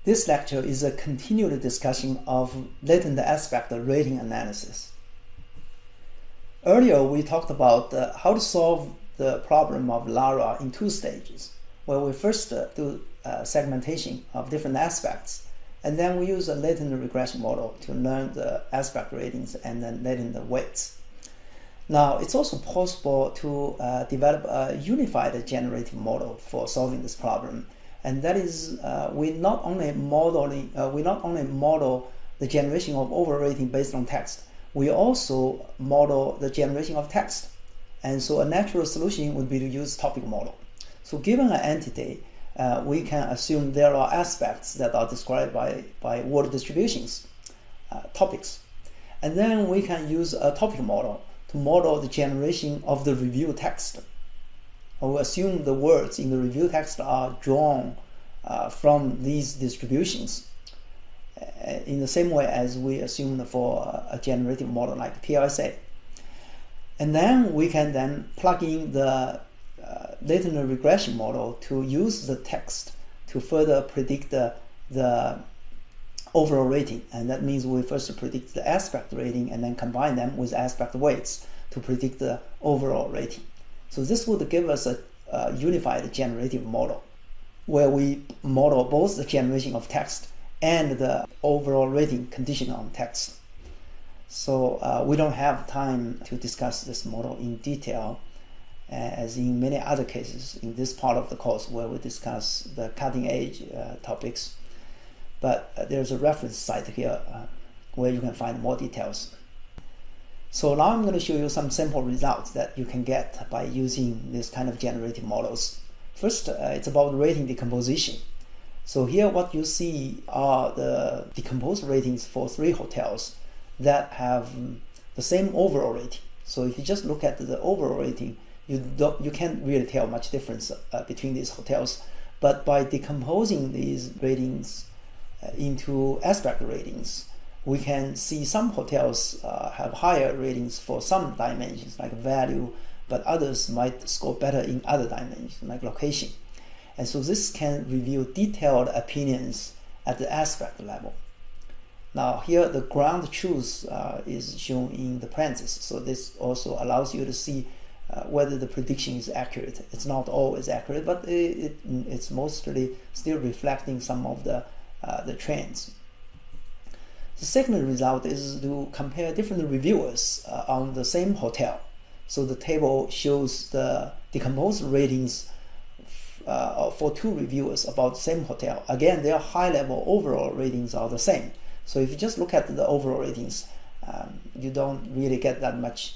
This lecture is a continued discussion of latent aspect rating analysis. Earlier, we talked about how to solve the problem of LARA in two stages, where we first do segmentation of different aspects, and then we use a latent regression model to learn the aspect ratings and then latent weights. Now, it's also possible to develop a unified generative model for solving this problem. And that is, we not only model the generation of overrating based on text, we also model the generation of text. And so a natural solution would be to use topic model. So given an entity, we can assume there are aspects that are described by word distributions, topics. And then we can use a topic model to model the generation of the review text. We assume the words in the review text are drawn from these distributions in the same way as we assume for a generative model like PLSA. And then we can then plug in the latent regression model to use the text to further predict the overall rating. And that means we first predict the aspect rating and then combine them with aspect weights to predict the overall rating. So this would give us a unified generative model where we model both the generation of text and the overall rating condition on text. So we don't have time to discuss this model in detail, as in many other cases in this part of the course where we discuss the cutting edge topics. But there's a reference site here where you can find more details. So now I'm going to show you some sample results that you can get by using this kind of generative models. First, it's about rating decomposition. So here what you see are the decomposed ratings for 3 hotels that have the same overall rating. So if you just look at the overall rating, you can't really tell much difference between these hotels. But by decomposing these ratings into aspect ratings, we can see some hotels have higher ratings for some dimensions like value, but others might score better in other dimensions like location. And so this can reveal detailed opinions at the aspect level. Now here the ground truth is shown in the parentheses. So this also allows you to see whether the prediction is accurate. It's not always accurate, but it's mostly still reflecting some of the trends. The second result is to compare different reviewers on the same hotel. So the table shows the decomposed ratings for 2 reviewers about the same hotel. Again, their high-level overall ratings are the same. So if you just look at the overall ratings, you don't really get that much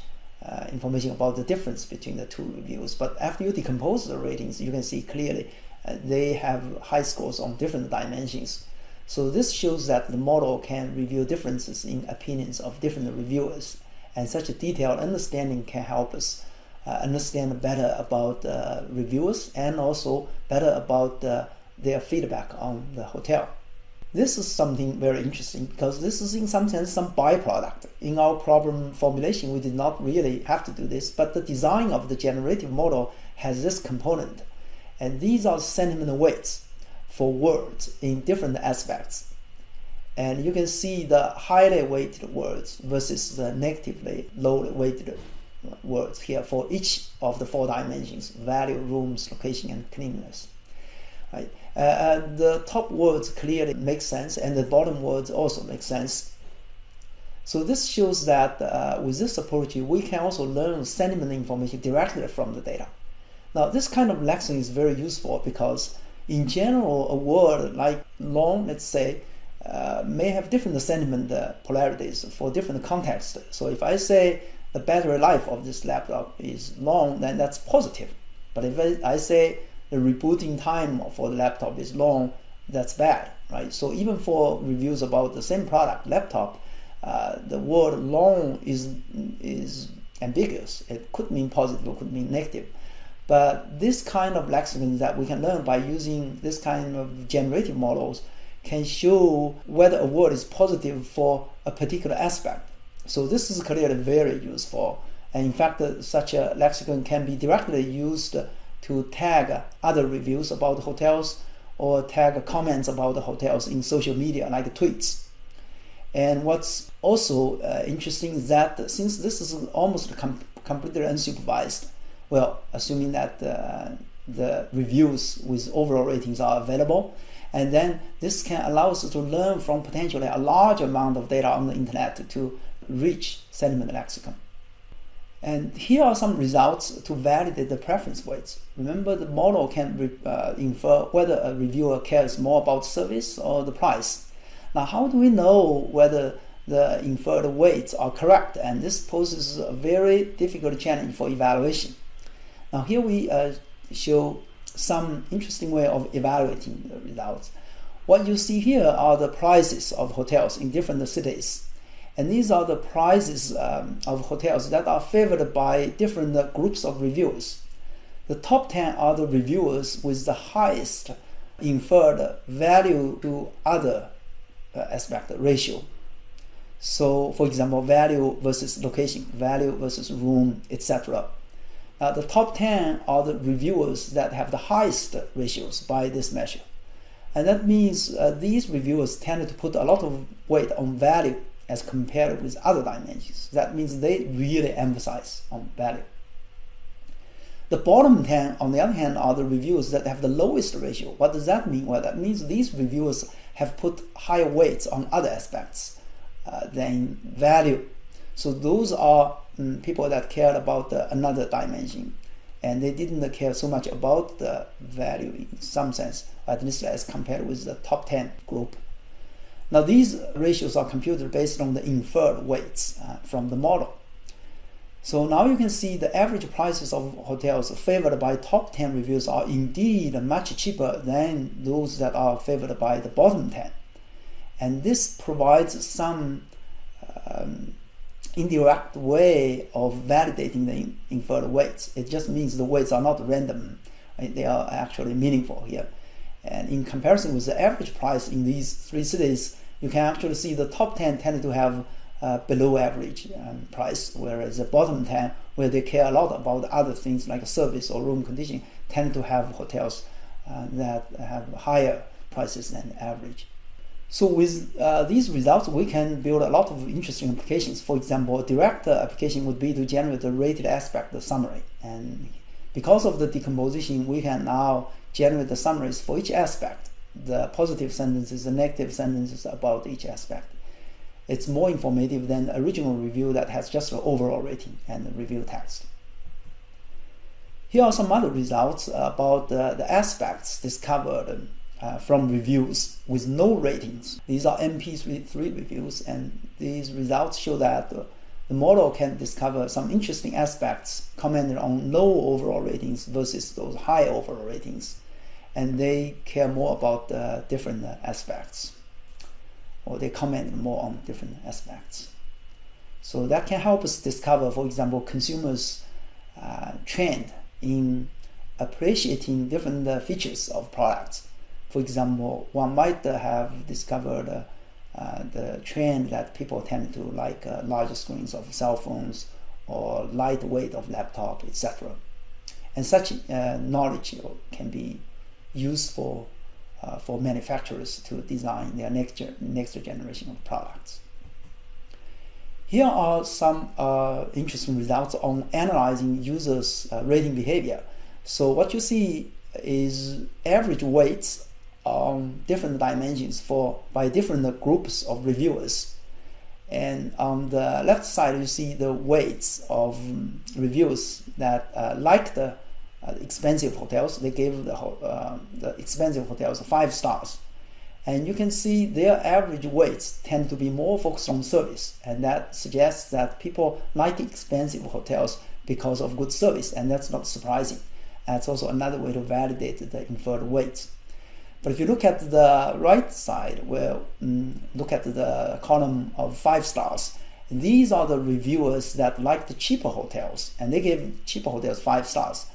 information about the difference between the 2 reviews. But after you decompose the ratings, you can see clearly they have high scores on different dimensions. So this shows that the model can reveal differences in opinions of different reviewers, and such a detailed understanding can help us understand better about reviewers and also better about their feedback on the hotel. This is something very interesting because this is in some sense some byproduct. In our problem formulation, we did not really have to do this, but the design of the generative model has this component. And these are sentiment weights for words in different aspects. And you can see the highly weighted words versus the negatively low weighted words here for each of the 4 dimensions: value, rooms, location, and cleanliness. Right? The top words clearly make sense, and the bottom words also make sense. So this shows that with this approach, we can also learn sentiment information directly from the data. Now, this kind of lesson is very useful because, in general, a word like long, let's say, may have different sentiment polarities for different contexts. So if I say the battery life of this laptop is long, then that's positive. But if I say the rebooting time for the laptop is long, that's bad, right? So even for reviews about the same product, laptop, the word long is ambiguous. It could mean positive, it could mean negative. But this kind of lexicon that we can learn by using this kind of generative models can show whether a word is positive for a particular aspect. So this is clearly very useful. And in fact, such a lexicon can be directly used to tag other reviews about hotels or tag comments about the hotels in social media like tweets. And what's also interesting is that since this is almost completely unsupervised, well, assuming that the reviews with overall ratings are available, and then this can allow us to learn from potentially a large amount of data on the internet to reach sentiment lexicon. And here are some results to validate the preference weights. Remember, the model can infer whether a reviewer cares more about service or the price. Now, how do we know whether the inferred weights are correct? And this poses a very difficult challenge for evaluation. Now, here we show some interesting way of evaluating the results. What you see here are the prices of hotels in different cities. And these are the prices of hotels that are favored by different groups of reviewers. The top 10 are the reviewers with the highest inferred value to other aspect ratio. So, for example, value versus location, value versus room, etc. The top 10 are the reviewers that have the highest ratios by this measure. And that means these reviewers tend to put a lot of weight on value as compared with other dimensions. That means they really emphasize on value. The bottom 10, on the other hand, are the reviewers that have the lowest ratio. What does that mean? Well, that means these reviewers have put higher weights on other aspects than value. So those are people that cared about another dimension, and they didn't care so much about the value in some sense, at least as compared with the top 10 group. Now these ratios are computed based on the inferred weights from the model. So now you can see the average prices of hotels favored by top 10 reviews are indeed much cheaper than those that are favored by the bottom 10. And this provides some indirect way of validating the inferred weights. It just means the weights are not random. They are actually meaningful here. And in comparison with the average price in these three cities, you can actually see the top 10 tend to have below average price, whereas the bottom 10, where they care a lot about other things like service or room condition, tend to have hotels that have higher prices than average. So with these results, we can build a lot of interesting applications. For example, a direct application would be to generate a rated aspect summary. And because of the decomposition, we can now generate the summaries for each aspect, the positive sentences, the negative sentences about each aspect. It's more informative than the original review that has just the overall rating and the review text. Here are some other results about the aspects discovered from reviews with no ratings. These are MP3 reviews, and these results show that the model can discover some interesting aspects commented on low overall ratings versus those high overall ratings. And they care more about different aspects, or they comment more on different aspects. So that can help us discover, for example, consumers' trend in appreciating different features of products. For example, one might have discovered the trend that people tend to like larger screens of cell phones or lightweight of laptop, etc. And such knowledge can be useful for manufacturers to design their next generation of products. Here are some interesting results on analyzing users' rating behavior. So what you see is average weights on different dimensions by different groups of reviewers. And on the left side, you see the weights of reviewers that like the expensive hotels. They gave the expensive hotels 5 stars. And you can see their average weights tend to be more focused on service. And that suggests that people like expensive hotels because of good service. And that's not surprising. That's also another way to validate the inferred weights. But if you look at the right side, look at the column of 5 stars, these are the reviewers that like the cheaper hotels, and they gave cheaper hotels 5 stars.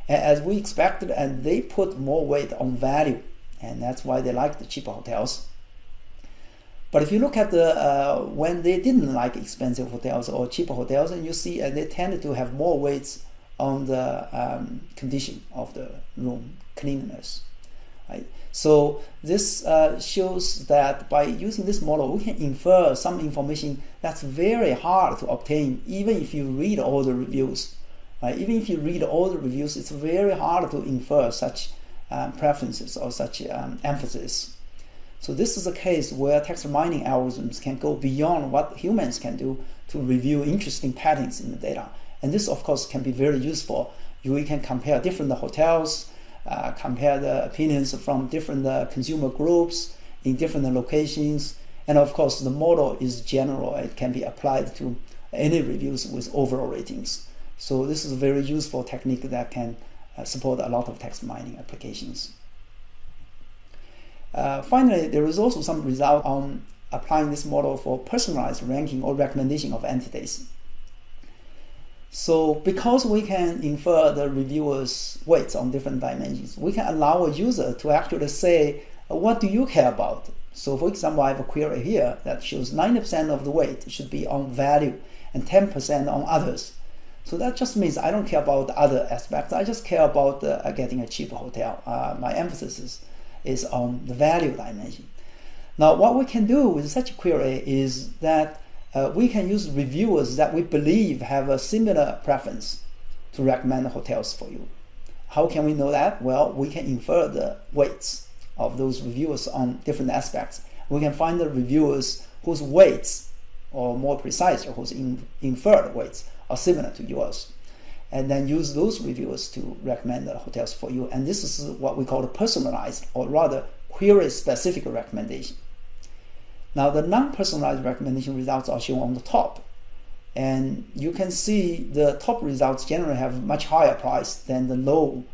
As we expected, and they put more weight on value, and that's why they like the cheaper hotels. But if you look at when they didn't like expensive hotels or cheaper hotels, and you see they tended to have more weights on the condition of the room, cleanliness. right? So this shows that by using this model, we can infer some information that's very hard to obtain, even if you read all the reviews. Right? Even if you read all the reviews, it's very hard to infer such preferences or such emphasis. So this is a case where text mining algorithms can go beyond what humans can do to review interesting patterns in the data. And this, of course, can be very useful. We can compare different hotels, compare the opinions from different consumer groups in different locations. And of course, the model is general. It can be applied to any reviews with overall ratings. So this is a very useful technique that can support a lot of text mining applications. Finally, there is also some result on applying this model for personalized ranking or recommendation of entities. So because we can infer the reviewer's weights on different dimensions, we can allow a user to actually say, what do you care about? So for example, I have a query here that shows 90% of the weight should be on value and 10% on others. So that just means I don't care about the other aspects. I just care about getting a cheap hotel. My emphasis is on the value dimension. Now, what we can do with such a query is that we can use reviewers that we believe have a similar preference to recommend hotels for you. How can we know that? Well, we can infer the weights of those reviewers on different aspects. We can find the reviewers whose weights, or more precise, whose inferred weights are similar to yours, and then use those reviewers to recommend the hotels for you. And this is what we call a personalized, or rather query-specific recommendation. Now, the non-personalized recommendation results are shown on the top. And you can see the top results generally have much higher price than the low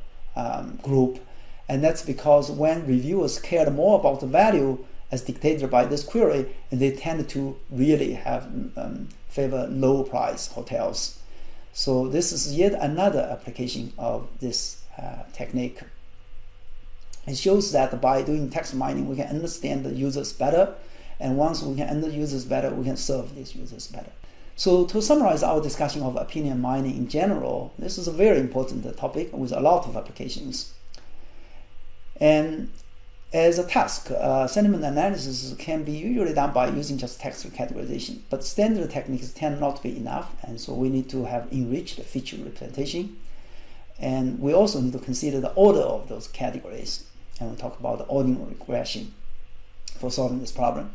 group. And that's because when reviewers cared more about the value as dictated by this query, and they tend to really have favor low price hotels. So this is yet another application of this technique. It shows that by doing text mining, we can understand the users better. And once we can understand users better, we can serve these users better. So to summarize our discussion of opinion mining in general, this is a very important topic with a lot of applications. And as a task, sentiment analysis can be usually done by using just text categorization, but standard techniques tend not to be enough, and so we need to have enriched feature representation. And we also need to consider the order of those categories, and we'll talk about the ordinal regression for solving this problem.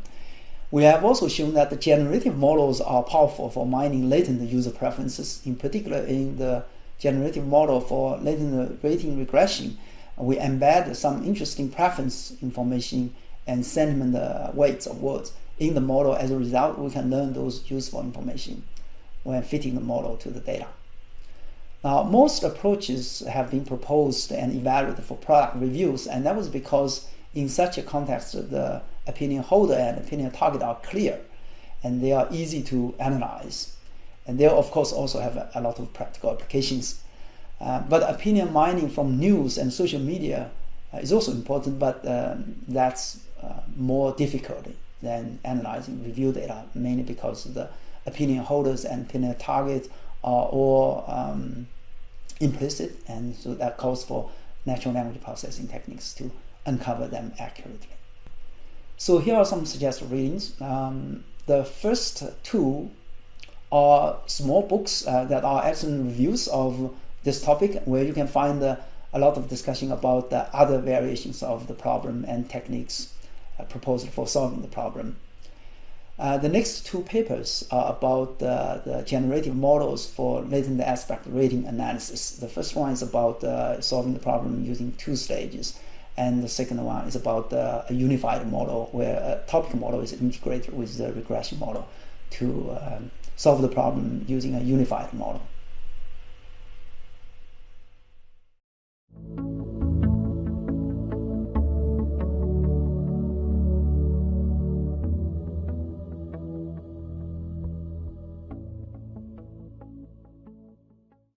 We have also shown that the generative models are powerful for mining latent user preferences. In particular, in the generative model for latent rating regression, we embed some interesting preference information and sentiment weights of words in the model. As a result, we can learn those useful information when fitting the model to the data. Now, most approaches have been proposed and evaluated for product reviews, and that was because in such a context, the opinion holder and opinion target are clear, and they are easy to analyze. And they, of course, also have a lot of practical applications. But opinion mining from news and social media is also important, but that's more difficult than analyzing review data, mainly because the opinion holders and opinion targets are all implicit, and so that calls for natural language processing techniques to uncover them accurately. So here are some suggested readings. The first two are small books that are excellent reviews of this topic, where you can find a lot of discussion about the other variations of the problem and techniques proposed for solving the problem. The next two papers are about the generative models for latent aspect rating analysis. The first one is about solving the problem using two stages, and the second one is about a unified model where a topic model is integrated with the regression model to solve the problem using a unified model.